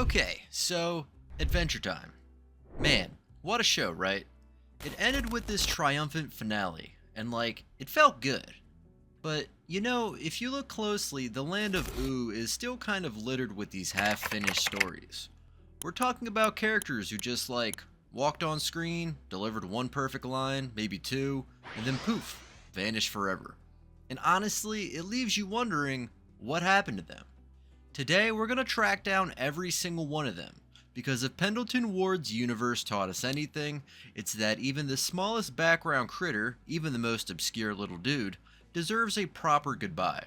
Okay, so Adventure Time. Man, what a show, right? It ended with this triumphant finale, and it felt good. But, if you look closely, the land of Ooh is still kind of littered with these half-finished stories. We're talking about characters who just walked on screen, delivered one perfect line, maybe two, and then poof, vanished forever. And honestly, it leaves you wondering what happened to them. Today, we're going to track down every single one of them, because if Pendleton Ward's universe taught us anything, it's that even the smallest background critter, even the most obscure little dude, deserves a proper goodbye.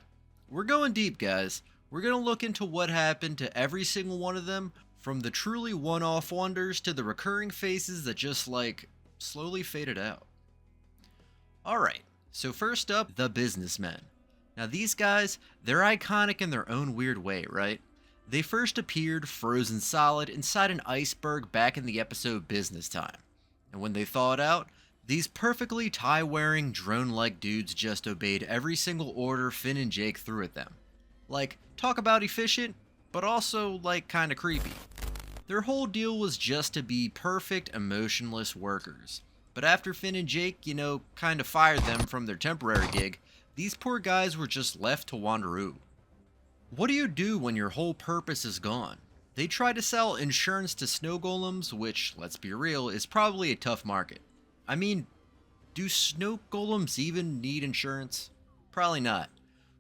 We're going deep, guys. We're going to look into what happened to every single one of them, from the truly one-off wonders to the recurring faces that just slowly faded out. Alright, so first up, the Businessmen. Now these guys, they're iconic in their own weird way, right? They first appeared frozen solid inside an iceberg back in the episode Business Time. And when they thawed out, these perfectly tie-wearing, drone-like dudes just obeyed every single order Finn and Jake threw at them. Talk about efficient, but also, kinda creepy. Their whole deal was just to be perfect, emotionless workers. But after Finn and Jake, kinda fired them from their temporary gig, these poor guys were just left to wander Ooh. What do you do when your whole purpose is gone? They try to sell insurance to snow golems, which, let's be real, is probably a tough market. I mean, do snow golems even need insurance? Probably not.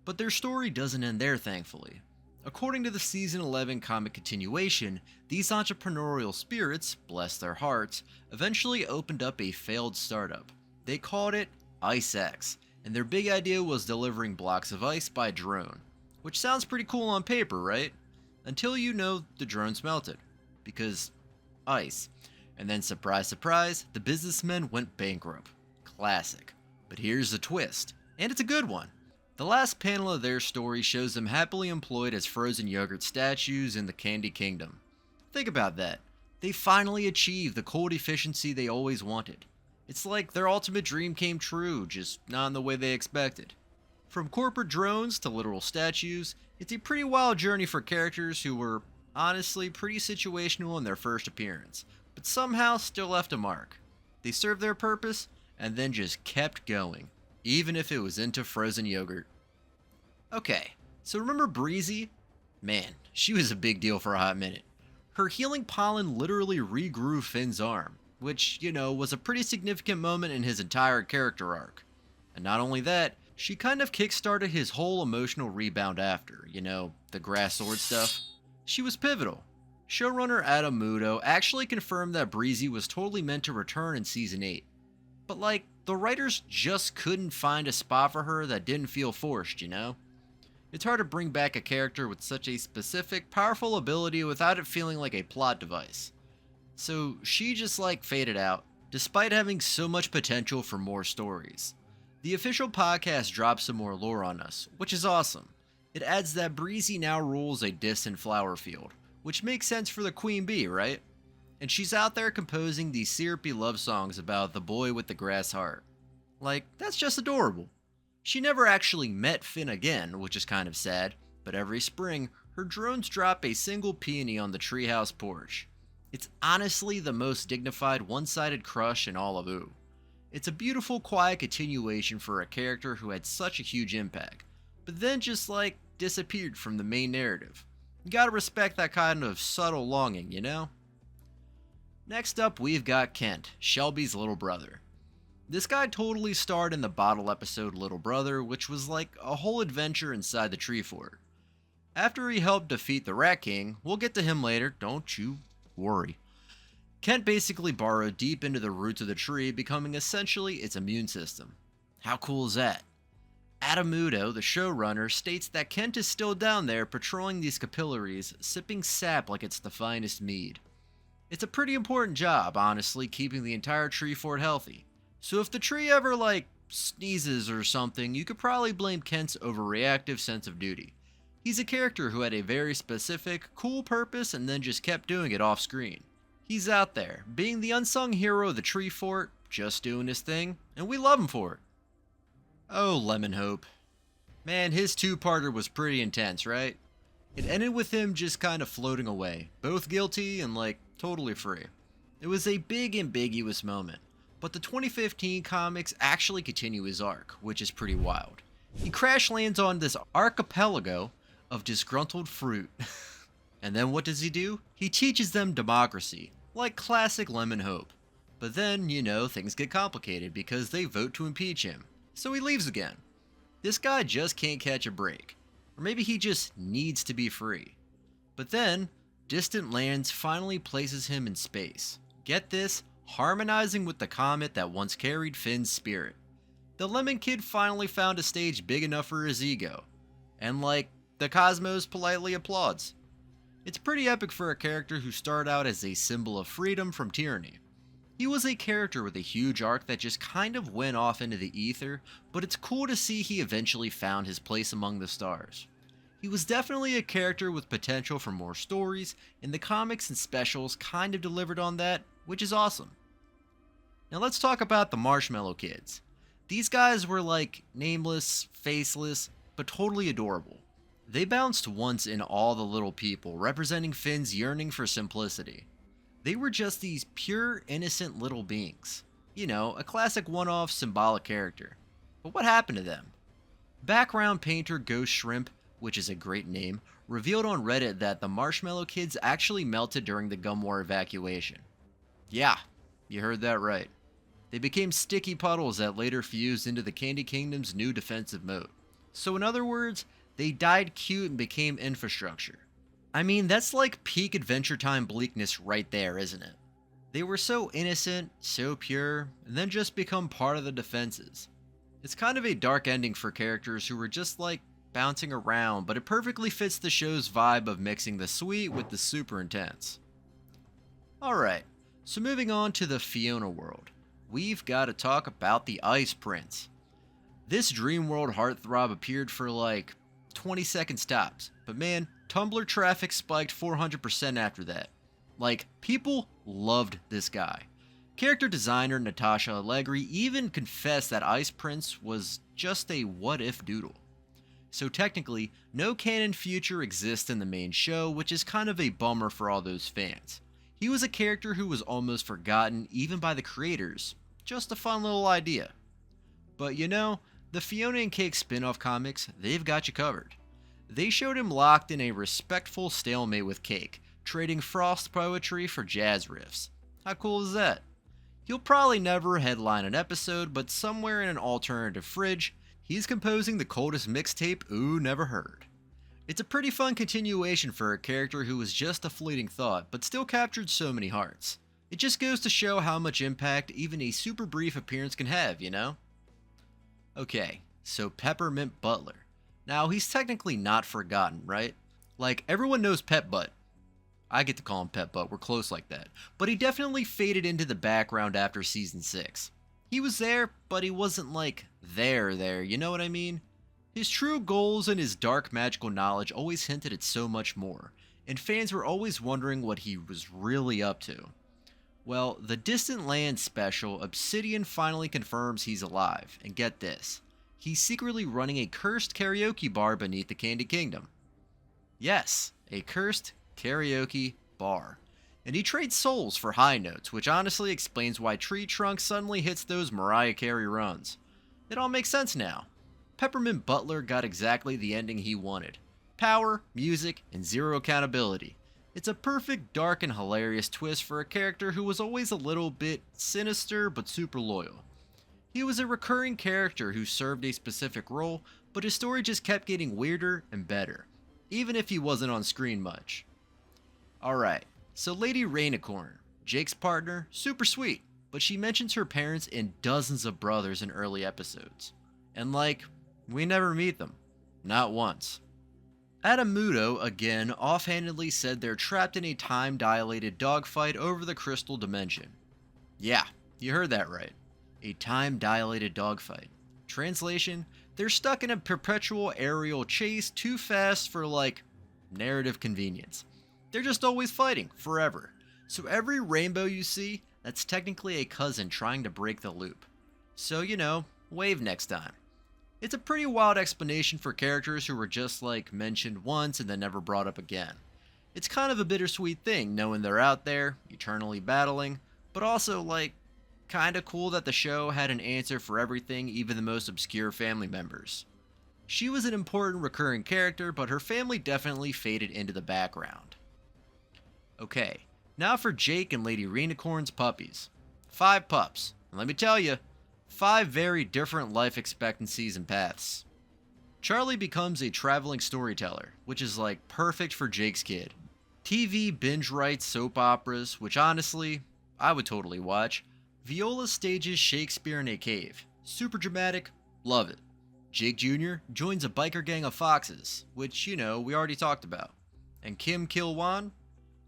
But their story doesn't end there, thankfully. According to the Season 11 comic continuation, these entrepreneurial spirits, bless their hearts, eventually opened up a failed startup. They called it IceX, and their big idea was delivering blocks of ice by drone. Which sounds pretty cool on paper, right? Until you know the drones melted. Because ice. And then surprise surprise, the Businessmen went bankrupt. Classic. But here's the twist. And it's a good one. The last panel of their story shows them happily employed as frozen yogurt statues in the Candy Kingdom. Think about that. They finally achieved the cold efficiency they always wanted. It's like their ultimate dream came true, just not in the way they expected. From corporate drones to literal statues, it's a pretty wild journey for characters who were, honestly, pretty situational in their first appearance, but somehow still left a mark. They served their purpose, and then just kept going, even if it was into frozen yogurt. Okay, so remember Breezy? Man, she was a big deal for a hot minute. Her healing pollen literally regrew Finn's arm, which, was a pretty significant moment in his entire character arc. And not only that, she kind of kickstarted his whole emotional rebound after, the grass sword stuff. She was pivotal. Showrunner Adam Muto actually confirmed that Breezy was totally meant to return in Season 8. But the writers just couldn't find a spot for her that didn't feel forced, It's hard to bring back a character with such a specific, powerful ability without it feeling like a plot device. So she just faded out, despite having so much potential for more stories. The official podcast dropped some more lore on us, which is awesome. It adds that Breezy now rules a distant flower field, which makes sense for the Queen Bee, right? And she's out there composing these syrupy love songs about the boy with the grass heart. That's just adorable. She never actually met Finn again, which is kind of sad, but every spring, her drones drop a single peony on the treehouse porch. It's honestly the most dignified one-sided crush in all of Ooh. It's a beautiful, quiet continuation for a character who had such a huge impact, but then just disappeared from the main narrative. You gotta respect that kind of subtle longing, Next up, we've got Kent, Shelby's little brother. This guy totally starred in the bottle episode Little Brother, which was a whole adventure inside the tree fort. After he helped defeat the Rat King, we'll get to him later, don't you worry. Kent basically burrowed deep into the roots of the tree, becoming essentially its immune system. How cool is that? Adam Muto, the showrunner, states that Kent is still down there patrolling these capillaries, sipping sap like it's the finest mead. It's a pretty important job, honestly, keeping the entire tree fort healthy. So if the tree ever, sneezes or something, you could probably blame Kent's overreactive sense of duty. He's a character who had a very specific, cool purpose and then just kept doing it off screen. He's out there, being the unsung hero of the tree fort, just doing his thing, and we love him for it. Oh, Lemon Hope. Man, his two-parter was pretty intense, right? It ended with him just kind of floating away, both guilty and like totally free. It was a big ambiguous moment, but the 2015 comics actually continue his arc, which is pretty wild. He crash lands on this archipelago of disgruntled fruit. And then what does he do? He teaches them democracy, like classic Lemon Hope. But then, things get complicated because they vote to impeach him, so he leaves again. This guy just can't catch a break. Or maybe he just needs to be free. But then, Distant Lands finally places him in space. Get this, harmonizing with the comet that once carried Finn's spirit. The Lemon Kid finally found a stage big enough for his ego. And the cosmos politely applauds. It's pretty epic for a character who started out as a symbol of freedom from tyranny. He was a character with a huge arc that just kind of went off into the ether, but it's cool to see he eventually found his place among the stars. He was definitely a character with potential for more stories, and the comics and specials kind of delivered on that, which is awesome. Now let's talk about the Marshmallow Kids. These guys were nameless, faceless, but totally adorable. They bounced once in All the Little People, representing Finn's yearning for simplicity. They were just these pure, innocent little beings. A classic one-off symbolic character. But what happened to them? Background painter Ghost Shrimp, which is a great name, revealed on Reddit that the Marshmallow Kids actually melted during the gum war evacuation. Yeah, you heard that right. They became sticky puddles that later fused into the Candy Kingdom's new defensive moat. So in other words, they died cute and became infrastructure. I mean, that's like peak Adventure Time bleakness right there, isn't it? They were so innocent, so pure, and then just become part of the defenses. It's kind of a dark ending for characters who were just bouncing around, but it perfectly fits the show's vibe of mixing the sweet with the super intense. Alright, so moving on to the Fiona world. We've got to talk about the Ice Prince. This dream world heartthrob appeared for 20-second stops, but man, Tumblr traffic spiked 400% after that. People loved this guy. Character designer Natasha Allegri even confessed that Ice Prince was just a what-if doodle. So technically, no canon future exists in the main show, which is kind of a bummer for all those fans. He was a character who was almost forgotten even by the creators. Just a fun little idea. But the Fiona and Cake spin-off comics, they've got you covered. They showed him locked in a respectful stalemate with Cake, trading frost poetry for jazz riffs. How cool is that? He'll probably never headline an episode, but somewhere in an alternative fridge, he's composing the coldest mixtape ooh never heard. It's a pretty fun continuation for a character who was just a fleeting thought, but still captured so many hearts. It just goes to show how much impact even a super brief appearance can have, Okay, so Peppermint Butler. Now, he's technically not forgotten, right? Everyone knows Pep Butt. I get to call him Pep Butt, we're close like that. But he definitely faded into the background after Season 6. He was there, but he wasn't there, you know what I mean? His true goals and his dark magical knowledge always hinted at so much more, and fans were always wondering what he was really up to. Well, the Distant Lands special, Obsidian finally confirms he's alive, and get this. He's secretly running a cursed karaoke bar beneath the Candy Kingdom. Yes, a cursed karaoke bar. And he trades souls for high notes, which honestly explains why Tree Trunk suddenly hits those Mariah Carey runs. It all makes sense now. Peppermint Butler got exactly the ending he wanted. Power, music, and zero accountability. It's a perfect, dark, and hilarious twist for a character who was always a little bit sinister but super loyal. He was a recurring character who served a specific role, but his story just kept getting weirder and better, even if he wasn't on screen much. Alright, so Lady Rainicorn, Jake's partner, super sweet, but she mentions her parents and dozens of brothers in early episodes. And we never meet them. Not once. Adamudo, again, offhandedly said they're trapped in a time-dilated dogfight over the crystal dimension. Yeah, you heard that right. A time-dilated dogfight. Translation, they're stuck in a perpetual aerial chase too fast for, narrative convenience. They're just always fighting, forever. So every rainbow you see, that's technically a cousin trying to break the loop. So, wave next time. It's a pretty wild explanation for characters who were just like mentioned once and then never brought up again. It's kind of a bittersweet thing knowing they're out there, eternally battling, but also like kinda cool that the show had an answer for everything, even the most obscure family members. She was an important recurring character, but her family definitely faded into the background. Okay, now for Jake and Lady Reenicorn's puppies. 5 pups, and let me tell you, 5 very different life expectancies and paths. Charlie becomes a traveling storyteller, which is like perfect for Jake's kid. TV binge writes soap operas, which honestly, I would totally watch. Viola stages Shakespeare in a cave. Super dramatic, love it. Jake Jr. joins a biker gang of foxes, which, we already talked about. And Kim Kil-wan?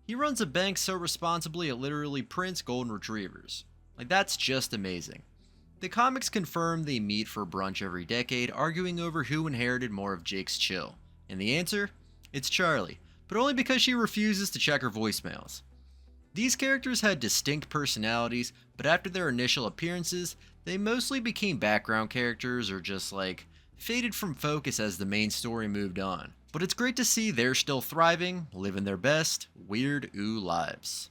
He runs a bank so responsibly it literally prints golden retrievers. Like, that's just amazing. The comics confirm they meet for brunch every decade, arguing over who inherited more of Jake's chill. And the answer? It's Charlie, but only because she refuses to check her voicemails. These characters had distinct personalities, but after their initial appearances, they mostly became background characters or just faded from focus as the main story moved on. But it's great to see they're still thriving, living their best, weird ooh lives.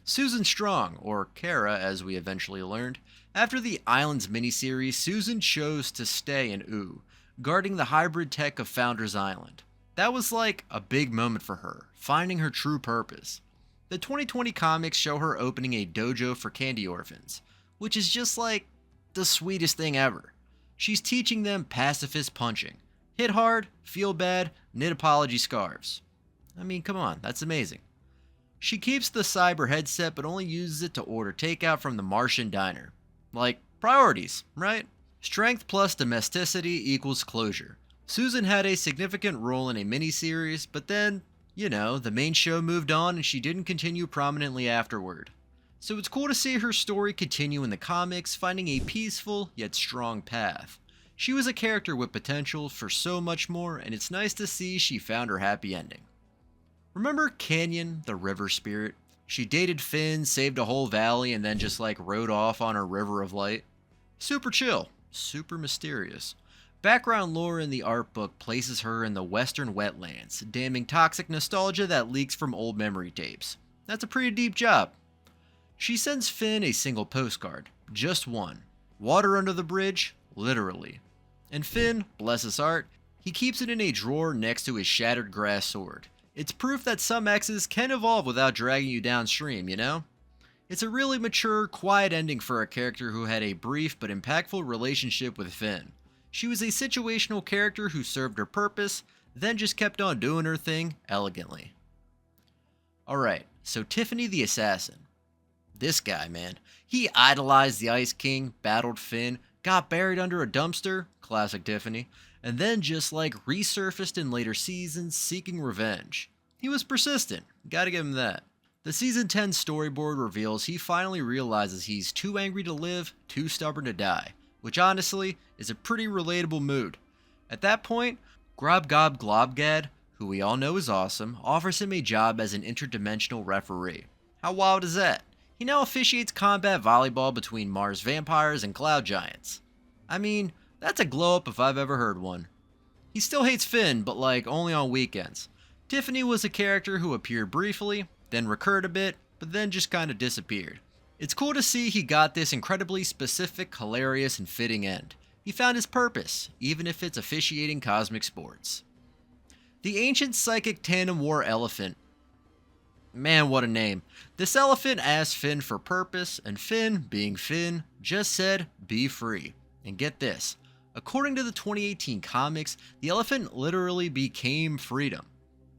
Susan Strong, or Kara as we eventually learned, after the Islands miniseries, Susan chose to stay in ooh, guarding the hybrid tech of Founders Island. That was like a big moment for her, finding her true purpose. The 2020 comics show her opening a dojo for candy orphans, which is just like the sweetest thing ever. She's teaching them pacifist punching. Hit hard, feel bad, knit apology scarves. I mean, come on, that's amazing. She keeps the cyber headset but only uses it to order takeout from the Martian diner. Like, priorities, right? Strength plus domesticity equals closure. Susan had a significant role in a miniseries, but then, the main show moved on and she didn't continue prominently afterward. So it's cool to see her story continue in the comics, finding a peaceful yet strong path. She was a character with potential for so much more, and it's nice to see she found her happy ending. Remember Canyon, the river spirit? She dated Finn, saved a whole valley, and then just rode off on her river of light. Super chill, super mysterious. Background lore in the art book places her in the western wetlands, damning toxic nostalgia that leaks from old memory tapes. That's a pretty deep job. She sends Finn a single postcard, just one. Water under the bridge, literally. And Finn, bless his heart, he keeps it in a drawer next to his shattered grass sword. It's proof that some exes can evolve without dragging you downstream, It's a really mature, quiet ending for a character who had a brief but impactful relationship with Finn. She was a situational character who served her purpose, then just kept on doing her thing elegantly. Alright, so Tiffany the Assassin. This guy, man. He idolized the Ice King, battled Finn, got buried under a dumpster, classic Tiffany, and then just resurfaced in later seasons seeking revenge. He was persistent, gotta give him that. The season 10 storyboard reveals he finally realizes he's too angry to live, too stubborn to die, which honestly is a pretty relatable mood. At that point, Grob Gob Globgad, who we all know is awesome, offers him a job as an interdimensional referee. How wild is that? He now officiates combat volleyball between Mars vampires and cloud giants. I mean, that's a glow up if I've ever heard one. He still hates Finn, but only on weekends. Tiffany was a character who appeared briefly, then recurred a bit, but then just kinda disappeared. It's cool to see he got this incredibly specific, hilarious, and fitting end. He found his purpose, even if it's officiating cosmic sports. The ancient psychic tandem war elephant. Man, what a name. This elephant asked Finn for purpose, and Finn, being Finn, just said, be free. And get this, according to the 2018 comics, the elephant literally became freedom.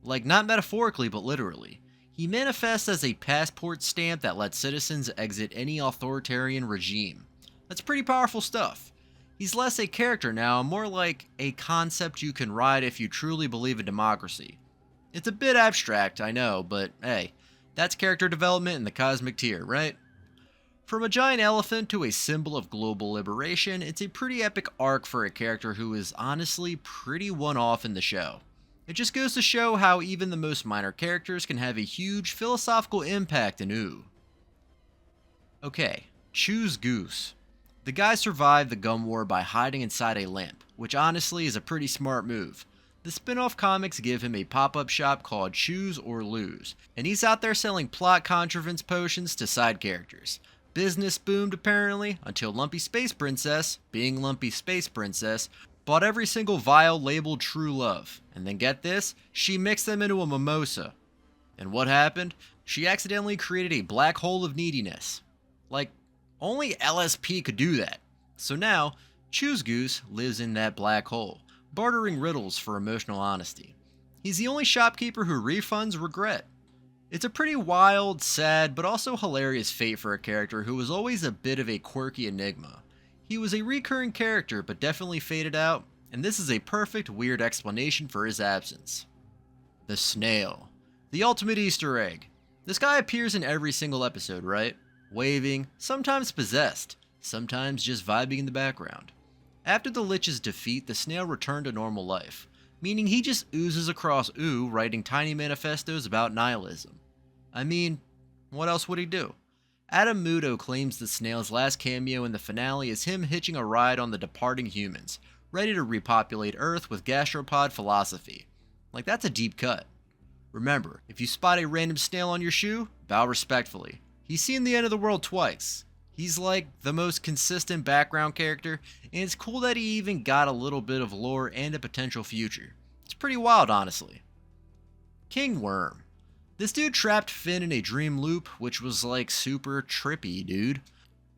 Not metaphorically, but literally. He manifests as a passport stamp that lets citizens exit any authoritarian regime. That's pretty powerful stuff. He's less a character now, more like a concept you can ride if you truly believe in democracy. It's a bit abstract, I know, but hey, that's character development in the cosmic tier, right? From a giant elephant to a symbol of global liberation, it's a pretty epic arc for a character who is honestly pretty one-off in the show. It just goes to show how even the most minor characters can have a huge philosophical impact in ooh. Okay, Choose Goose. The guy survived the gum war by hiding inside a lamp, which honestly is a pretty smart move. The spin-off comics give him a pop-up shop called Choose or Lose, and he's out there selling plot contrivance potions to side characters. Business boomed apparently until Lumpy Space Princess, being Lumpy Space Princess, bought every single vial labeled True Love, and then get this, she mixed them into a mimosa. And what happened? She accidentally created a black hole of neediness. Like, only LSP could do that. So now, Choose Goose lives in that black hole, bartering riddles for emotional honesty. He's the only shopkeeper who refunds regret. It's a pretty wild, sad, but also hilarious fate for a character who was always a bit of a quirky enigma. He was a recurring character, but definitely faded out, and this is a perfect weird explanation for his absence. The snail. The ultimate Easter egg. This guy appears in every single episode, right? Waving, sometimes possessed, sometimes just vibing in the background. After the Lich's defeat, the snail returned to normal life, meaning he just oozes across Ooh writing tiny manifestos about nihilism. I mean, what else would he do? Adam Muto claims the snail's last cameo in the finale is him hitching a ride on the departing humans, ready to repopulate Earth with gastropod philosophy. Like, that's a deep cut. Remember, if you spot a random snail on your shoe, bow respectfully. He's seen the end of the world twice. He's like the most consistent background character, and it's cool that he even got a little bit of lore and a potential future. It's pretty wild, honestly. King Worm. This dude trapped Finn in a dream loop, which was like super trippy, dude.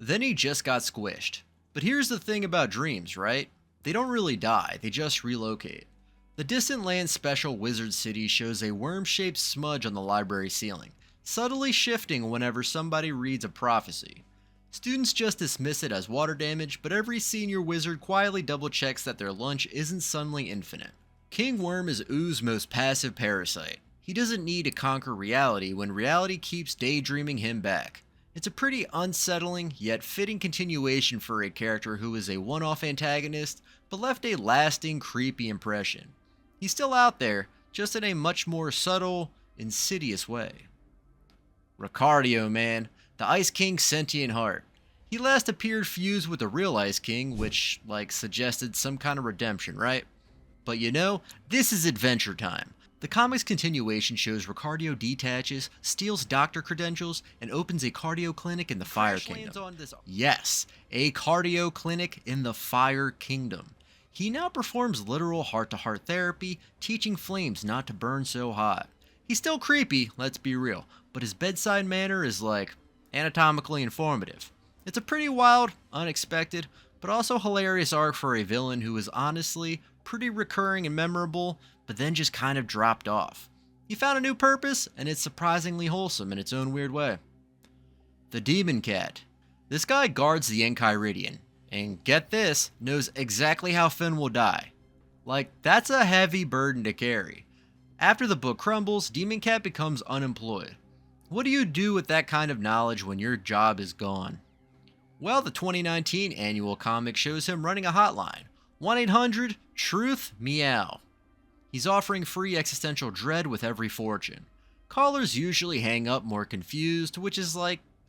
Then he just got squished. But here's the thing about dreams, right? They don't really die, they just relocate. The Distant Land Special Wizard City shows a worm-shaped smudge on the library ceiling, subtly shifting whenever somebody reads a prophecy. Students just dismiss it as water damage, but every senior wizard quietly double-checks that their lunch isn't suddenly infinite. King Worm is Oo's most passive parasite. He doesn't need to conquer reality when reality keeps daydreaming him back. It's a pretty unsettling, yet fitting continuation for a character who is a one-off antagonist, but left a lasting, creepy impression. He's still out there, just in a much more subtle, insidious way. Ricardio, man. The Ice King's sentient heart. He last appeared fused with the real Ice King, which, suggested some kind of redemption, right? But you know, this is Adventure Time. The comic's continuation shows Ricardio detaches, steals doctor credentials, and opens a cardio clinic in the Fire Kingdom. Yes, a cardio clinic in the Fire Kingdom. He now performs literal heart-to-heart therapy, teaching flames not to burn so hot. He's still creepy, let's be real, but his bedside manner is anatomically informative. It's a pretty wild, unexpected, but also hilarious arc for a villain who is honestly pretty recurring and memorable, but then just kind of dropped off. He found a new purpose, and it's surprisingly wholesome in its own weird way. The Demon Cat. This guy guards the Enchiridion, and get this, knows exactly how Finn will die. That's a heavy burden to carry. After the book crumbles, Demon Cat becomes unemployed. What do you do with that kind of knowledge when your job is gone? Well, the 2019 annual comic shows him running a hotline, 1-800-TRUTH-MEOW. He's offering free existential dread with every fortune. Callers usually hang up more confused, which is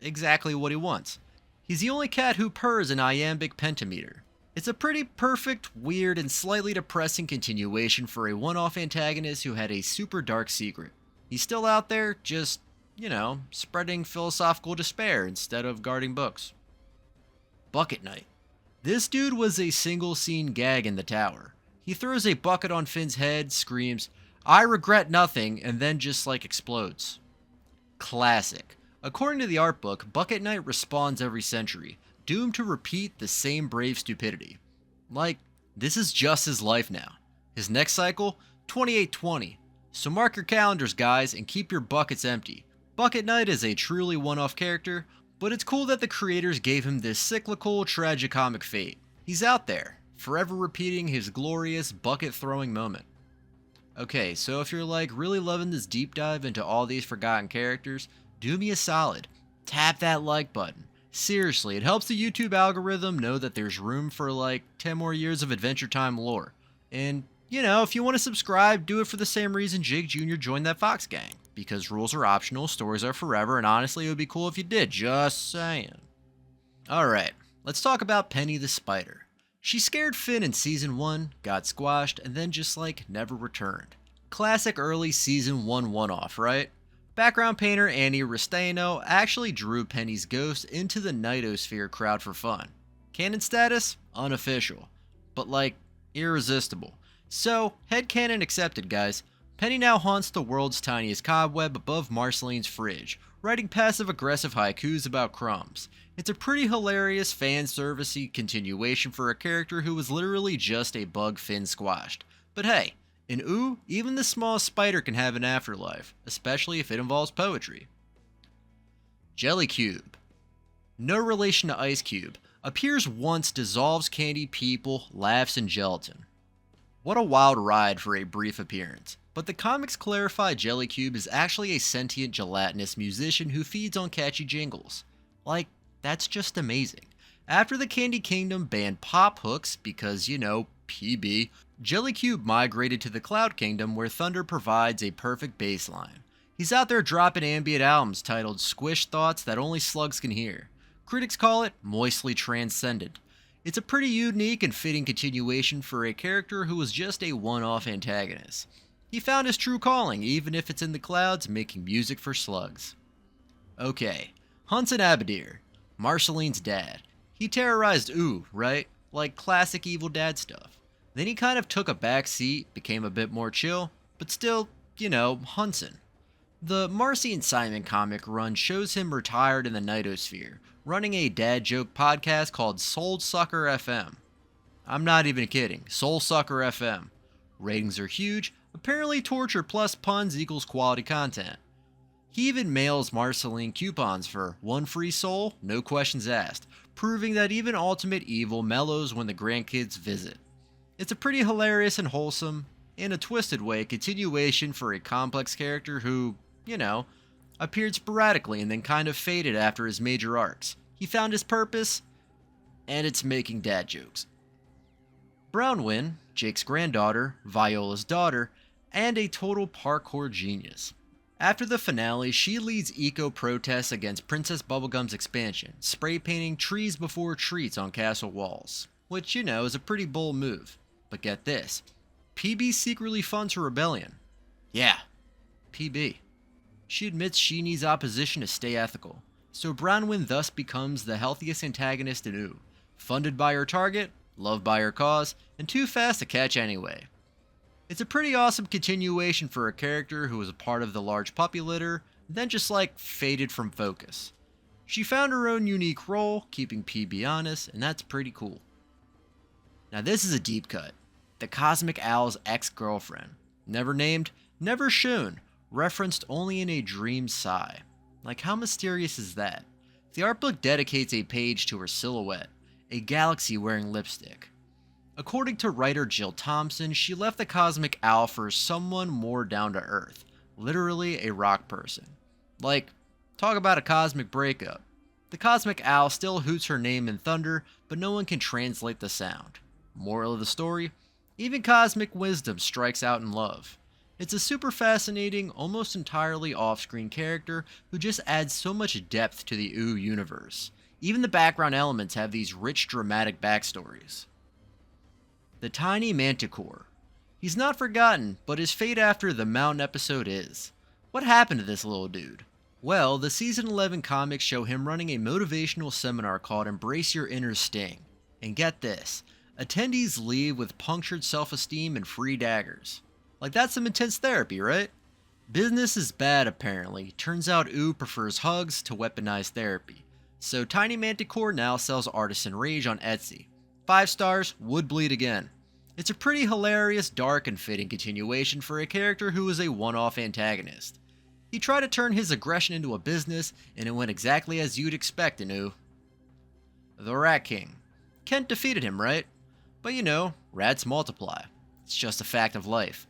exactly what he wants. He's the only cat who purrs an iambic pentameter. It's a pretty perfect, weird, and slightly depressing continuation for a one-off antagonist who had a super dark secret. He's still out there, just, spreading philosophical despair instead of guarding books. Bucket Knight. This dude was a single scene gag in the tower. He throws a bucket on Finn's head, screams, "I regret nothing," and then just explodes. Classic. According to the art book, Bucket Knight respawns every century, doomed to repeat the same brave stupidity. This is just his life now. His next cycle, 2820. So mark your calendars, guys, and keep your buckets empty. Bucket Knight is a truly one-off character, but it's cool that the creators gave him this cyclical, tragicomic fate. He's out there, forever repeating his glorious bucket-throwing moment. Okay, so if you're really loving this deep dive into all these forgotten characters, do me a solid. Tap that like button. Seriously, it helps the YouTube algorithm know that there's room for 10 more years of Adventure Time lore. And, if you want to subscribe, do it for the same reason Jake Jr. joined that Fox gang. Because rules are optional, stories are forever, and honestly, it would be cool if you did. Just saying. Alright, Let's talk about Penny the Spider. She scared Finn in season 1, got squashed, and then just never returned. Classic early season 1 one-off, right? Background painter Annie Restaino actually drew Penny's ghost into the Nightosphere crowd for fun. Canon status? Unofficial. But irresistible. So, headcanon accepted, guys. Penny now haunts the world's tiniest cobweb above Marceline's fridge, writing passive-aggressive haikus about crumbs. It's a pretty hilarious fan-servicey continuation for a character who was literally just a bug Finn squashed. But hey, in Ooh, even the smallest spider can have an afterlife, especially if it involves poetry. Jelly Cube. No relation to Ice Cube. Appears once, dissolves candy people, laughs in gelatin. What a wild ride for a brief appearance. But the comics clarify Jelly Cube is actually a sentient gelatinous musician who feeds on catchy jingles. That's just amazing. After the Candy Kingdom banned pop hooks because, PB, Jelly Cube migrated to the Cloud Kingdom where Thunder provides a perfect baseline. He's out there dropping ambient albums titled Squish Thoughts that only slugs can hear. Critics call it moistly transcendent. It's a pretty unique and fitting continuation for a character who was just a one-off antagonist. He found his true calling, even if it's in the clouds making music for slugs. Okay, Hunson Abadir, Marceline's dad. He terrorized Ooh, right? Like classic evil dad stuff. Then he kind of took a back seat, became a bit more chill, but still, Hunson. The Marcy and Simon comic run shows him retired in the Nightosphere, running a dad joke podcast called Soul Sucker FM. I'm not even kidding, Soul Sucker FM. Ratings are huge, apparently torture plus puns equals quality content. He even mails Marceline coupons for one free soul, no questions asked, proving that even ultimate evil mellows when the grandkids visit. It's a pretty hilarious and wholesome, in a twisted way, continuation for a complex character who, appeared sporadically and then kind of faded after his major arcs. He found his purpose, and it's making dad jokes. Brownwyn, Jake's granddaughter, Viola's daughter, and a total parkour genius. After the finale, she leads eco-protests against Princess Bubblegum's expansion, spray painting trees before treats on castle walls, which, is a pretty bold move. But get this, PB secretly funds her rebellion. Yeah, PB. She admits she needs opposition to stay ethical, so Brownwyn thus becomes the healthiest antagonist in Ooh, funded by her target, loved by her cause, and too fast to catch anyway. It's a pretty awesome continuation for a character who was a part of the large puppy litter, then just faded from focus. She found her own unique role, keeping PB honest, and that's pretty cool. Now this is a deep cut. The Cosmic Owl's ex-girlfriend. Never named, never shown, referenced only in a dream sigh. How mysterious is that? The art book dedicates a page to her silhouette, a galaxy wearing lipstick. According to writer Jill Thompson, she left the Cosmic Owl for someone more down to earth, literally a rock person. Talk about a cosmic breakup. The Cosmic Owl still hoots her name in thunder, but no one can translate the sound. Moral of the story? Even cosmic wisdom strikes out in love. It's a super fascinating, almost entirely off-screen character who just adds so much depth to the Ooh universe. Even the background elements have these rich, dramatic backstories. The Tiny Manticore. He's not forgotten, but his fate after the Mountain episode is. What happened to this little dude? Well, the season 11 comics show him running a motivational seminar called Embrace Your Inner Sting. And get this, attendees leave with punctured self-esteem and free daggers. That's some intense therapy, right? Business is bad apparently. Turns out Ooh prefers hugs to weaponized therapy. So Tiny Manticore now sells Artisan Rage on Etsy. 5 stars, would bleed again. It's a pretty hilarious, dark, and fitting continuation for a character who is a one-off antagonist. He tried to turn his aggression into a business, and it went exactly as you'd expect in Ooh. The Rat King. Kent defeated him, right? But rats multiply. It's just a fact of life.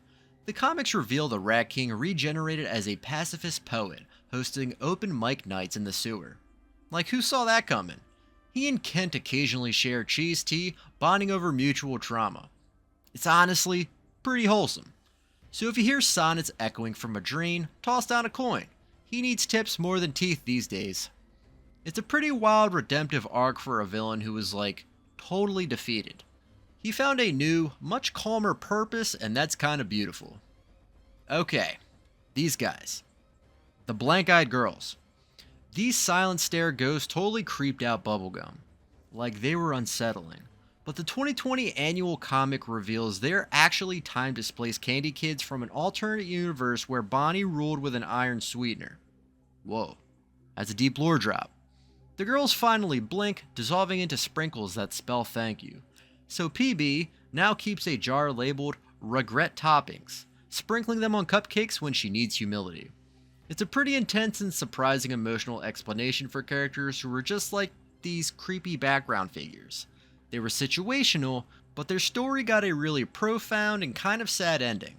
The comics reveal the Rat King regenerated as a pacifist poet, hosting open mic nights in the sewer. Who saw that coming? He and Kent occasionally share cheese tea, bonding over mutual trauma. It's honestly pretty wholesome. So if you hear sonnets echoing from a drain, toss down a coin. He needs tips more than teeth these days. It's a pretty wild redemptive arc for a villain who was like totally defeated. He found a new, much calmer purpose, and that's kind of beautiful. Okay, these guys. The blank-eyed girls. These silent stare ghosts totally creeped out Bubblegum. Like they were unsettling. But the 2020 annual comic reveals they're actually time-displaced candy kids from an alternate universe where Bonnie ruled with an iron sweetener. Whoa, that's a deep lore drop. The girls finally blink, dissolving into sprinkles that spell thank you. So PB now keeps a jar labeled regret toppings, sprinkling them on cupcakes when she needs humility. It's a pretty intense and surprising emotional explanation for characters who were just like these creepy background figures. They were situational, but their story got a really profound and kind of sad ending.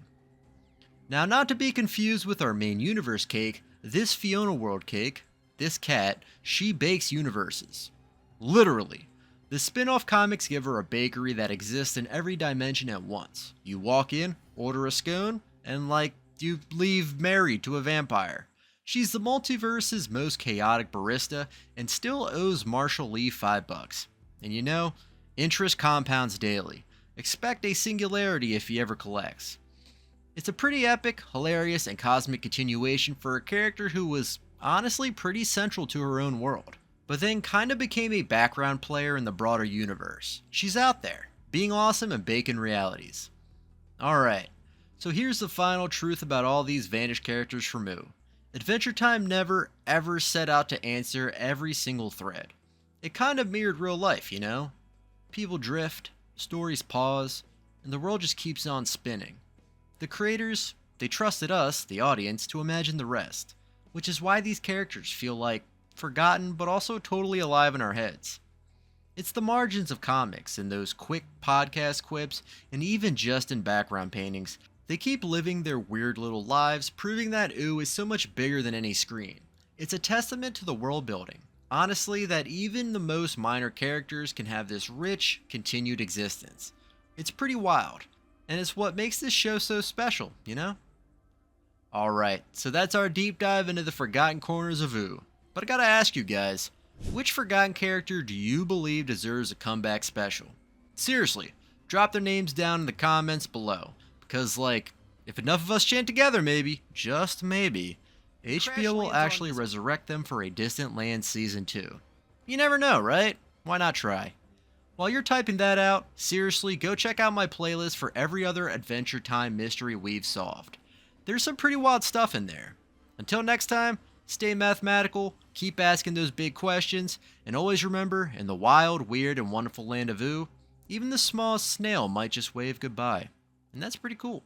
Now, not to be confused with our main universe cake, this Fiona World cake, this cat, she bakes universes. Literally. The spin-off comics give her a bakery that exists in every dimension at once. You walk in, order a scone, and you leave married to a vampire. She's the multiverse's most chaotic barista and still owes Marshall Lee $5. And you know, interest compounds daily. Expect a singularity if he ever collects. It's a pretty epic, hilarious, and cosmic continuation for a character who was honestly pretty central to her own world, but then kinda became a background player in the broader universe. She's out there, being awesome and baking realities. Alright, so here's the final truth about all these vanished characters from Moo. Adventure Time never ever set out to answer every single thread. It kind of mirrored real life, you know? People drift, stories pause, and the world just keeps on spinning. The creators, they trusted us, the audience, to imagine the rest, which is why these characters feel like forgotten but also totally alive in our heads. It's the margins of comics and those quick podcast quips and even just in background paintings. They keep living their weird little lives, proving that OO is so much bigger than any screen. It's a testament to the world building. Honestly, that even the most minor characters can have this rich, continued existence. It's pretty wild, and it's what makes this show so special, you know? Alright, so that's our deep dive into the forgotten corners of OO. But I gotta ask you guys, which forgotten character do you believe deserves a comeback special? Seriously, drop their names down in the comments below, because if enough of us chant together maybe, just maybe, HBO will actually resurrect them for a Distant Land Season 2. You never know, right? Why not try? While you're typing that out, seriously, go check out my playlist for every other Adventure Time mystery we've solved. There's some pretty wild stuff in there. Until next time, stay mathematical, keep asking those big questions, and always remember, in the wild, weird, and wonderful land of OO, even the smallest snail might just wave goodbye. And that's pretty cool.